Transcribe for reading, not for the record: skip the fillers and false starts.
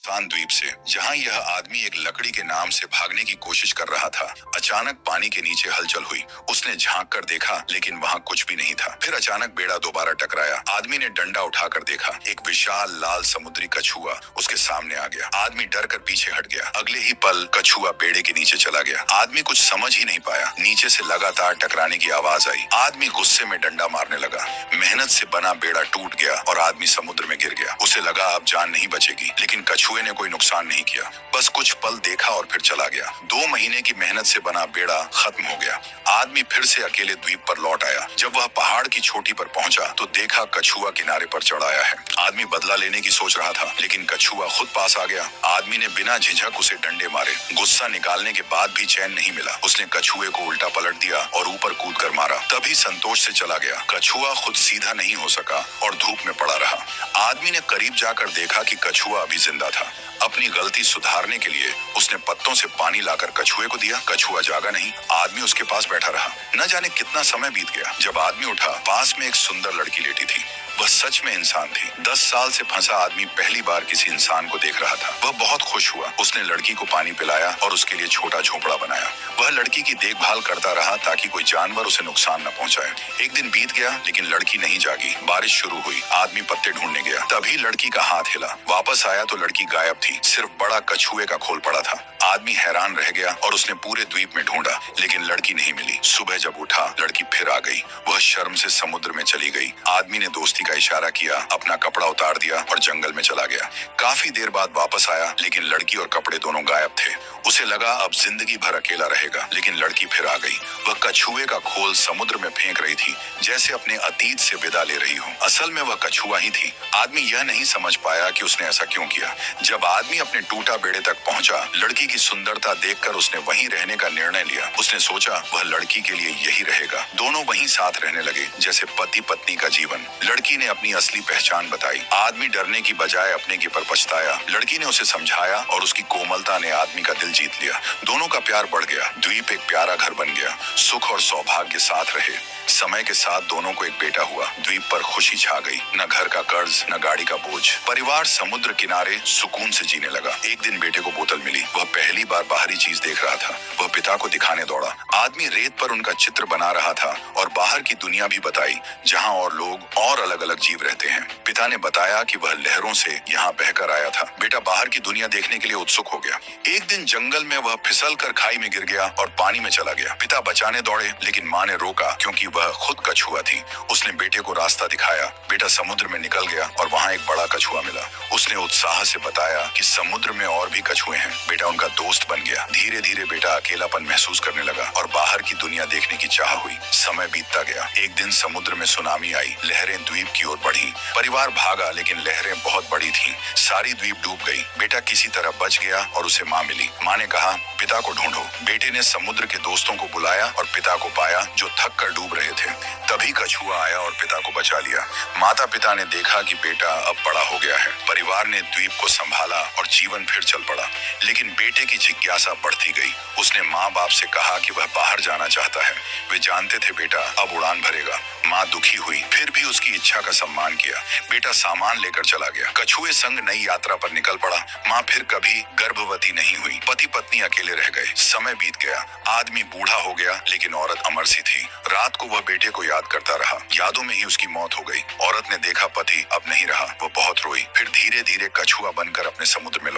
सुनसान द्वीप से, जहां यह आदमी एक लकड़ी के नाम से भागने की कोशिश कर रहा था। अचानक पानी के नीचे हलचल हुई। उसने झांक कर देखा, लेकिन वहां कुछ भी नहीं था। फिर अचानक बेड़ा दोबारा टकराया। आदमी ने डंडा उठाकर देखा। एक विशाल लाल समुद्री कछुआ उसके सामने आ गया। आदमी डर कर पीछे हट गया। अगले ही पल कछुआ बेड़े के नीचे चला गया। आदमी कुछ समझ ही नहीं पाया। नीचे से लगातार टकराने की आवाज आई। आदमी गुस्से में डंडा मारने लगा। मेहनत से बना बेड़ा टूट गया और आदमी समुद्र में गिर गया। उसे लगा अब जान नहीं बचेगी, लेकिन कछुए ने कोई नुकसान नहीं किया। बस कुछ पल देखा और फिर चला गया। 2 महीने की मेहनत से बना बेड़ा खत्म हो गया। आदमी फिर से अकेले द्वीप पर लौट आया। जब वह पहाड़ की चोटी पर पहुंचा तो देखा कछुआ किनारे पर चढ़ आया है। आदमी बदला लेने की सोच रहा था, लेकिन कछुआ खुद पास आ गया। आदमी ने बिना झिझक उसे डंडे मारे। गुस्सा निकालने के बाद भी चैन नहीं मिला। उसने कछुए को उल्टा पलट दिया और ऊपर कूद कर मारा। तभी संतोष से चला गया। कछुआ खुद सीधा नहीं हो सका और धूप में पड़ा रहा। आदमी ने करीब जाकर देखा कि कछुआ अभी जिंदा था। अपनी गलती सुधारने के लिए उसने पत्तों से पानी लाकर कछुए को दिया। कछुआ जागा नहीं। आदमी उसके पास बैठा रहा। न जाने कितना समय बीत गया। जब आदमी उठा, पास में एक सुंदर लड़की लेटी थी। वह सच में इंसान थी। 10 साल से फंसा आदमी पहली बार किसी इंसान को देख रहा था। वह बहुत खुश हुआ। उसने लड़की को पानी पिलाया और उसके लिए छोटा झोपड़ा बनाया। वह लड़की की देखभाल करता रहा ताकि कोई जानवर उसे नुकसान न पहुंचाए। एक दिन बीत गया, लेकिन लड़की नहीं जागी। बारिश शुरू हुई। आदमी पत्ते ढूंढने गया। तभी लड़की का हाथ हिला। वापस आया तो लड़की गायब थी। सिर्फ बड़ा कछुए का खोल पड़ा था। आदमी हैरान रह गया और उसने पूरे द्वीप में ढूंढा, लेकिन लड़की नहीं मिली। सुबह जब उठा, लड़की फिर आ गई। वह शर्म से समुद्र में चली गई। आदमी ने दोस्ती का इशारा किया, अपना कपड़ा उतार दिया और जंगल में चला गया। काफी देर बाद वापस आया, लेकिन लड़की और कपड़े दोनों गायब थे। उसे लगा अब जिंदगी भर अकेला रहेगा, लेकिन लड़की फिर आ गई। वह कछुए का खोल समुद्र में फेंक रही थी, जैसे अपने अतीत से विदा ले रही हो। असल में वह कछुआ ही थी। आदमी यह नहीं समझ पाया कि उसने ऐसा क्यों किया। जब आदमी अपने टूटा बेड़े तक पहुंचा, लड़की की सुंदरता देखकर उसने वहीं रहने का निर्णय लिया। उसने सोचा वह लड़की के लिए यही रहेगा। दोनों वहीं साथ रहने लगे, जैसे पति पत्नी का जीवन। लड़की ने अपनी असली पहचान बताई। आदमी डरने की बजाय अपने के पर पछताया। लड़की ने उसे समझाया और उसकी कोमलता ने आदमी का दिल जीत लिया। दोनों का प्यार बढ़ गया। द्वीप एक प्यारा घर बन गया। सुख और सौभाग्य साथ रहे। समय के साथ दोनों को एक बेटा हुआ। द्वीप पर खुशी छा गई। न घर का कर्ज, न गाड़ी का बोझ। परिवार समुद्र किनारे सुकून से जीने लगा। एक दिन बेटे को बोतल मिली। वह पहली बार बाहरी चीज देख रहा था। वह पिता को दिखाने दौड़ा। आदमी रेत पर उनका चित्र बना रहा था और बाहर की दुनिया भी बताई, जहाँ और लोग और अलग अलग जीव रहते हैं। पिता ने बताया कि वह लहरों से यहाँ बहकर आया था। बेटा बाहर की दुनिया देखने के लिए उत्सुक हो गया। एक दिन जंगल में वह फिसल कर खाई में गिर गया और पानी में चला गया। पिता बचाने दौड़े, लेकिन माँ ने रोका, क्योंकि वह खुद कछुआ थी। उसने बेटे को रास्ता दिखाया। बेटा समुद्र में निकल गया और वहाँ एक बड़ा कछुआ मिला। उसने उत्साह से बताया कि समुद्र में और भी कछुए हैं। बेटा उनका दोस्त बन गया। धीरे धीरे बेटा अकेलापन महसूस करने लगा और बाहर की दुनिया देखने की चाह हुई। समय बीतता गया। एक दिन समुद्र में सुनामी आई। लहरें द्वीप की ओर बढ़ी। परिवार भागा, लेकिन लहरें बहुत बड़ी थीं। सारी द्वीप डूब गई। बेटा किसी तरह बच गया और उसे माँ मिली। माँ ने कहा, पिता को ढूंढो। बेटे ने समुद्र के दोस्तों को बुलाया और पिता को पाया, जो थक कर डूब रहे थे। तभी कछुआ आया और पिता को बचा लिया। माता पिता ने देखा कि बेटा अब बड़ा हो गया है। परिवार ने द्वीप को संभाला और जीवन फिर चल पड़ा। लेकिन बेटे की जिज्ञासा बढ़ती गई। उसने माँ बाप से कहा कि वह बाहर जाना चाहता है। वे जानते थे बेटा अब उड़ान भरेगा। माँ दुखी हुई, फिर भी उसकी इच्छा का सम्मान किया। बेटा सामान लेकर चला गया। कछुए संग नई यात्रा पर निकल पड़ा। माँ फिर कभी गर्भवती नहीं हुई। पति पत्नी अकेले रह गए। समय बीत गया। आदमी बूढ़ा हो गया, लेकिन औरत अमर सी थी। रात को वह बेटे को याद करता रहा। यादों में ही उसकी मौत हो गई। औरत ने देखा पति अब नहीं रहा। वो बहुत रोई। फिर धीरे धीरे कछुआ बनकर अपने समुद्र में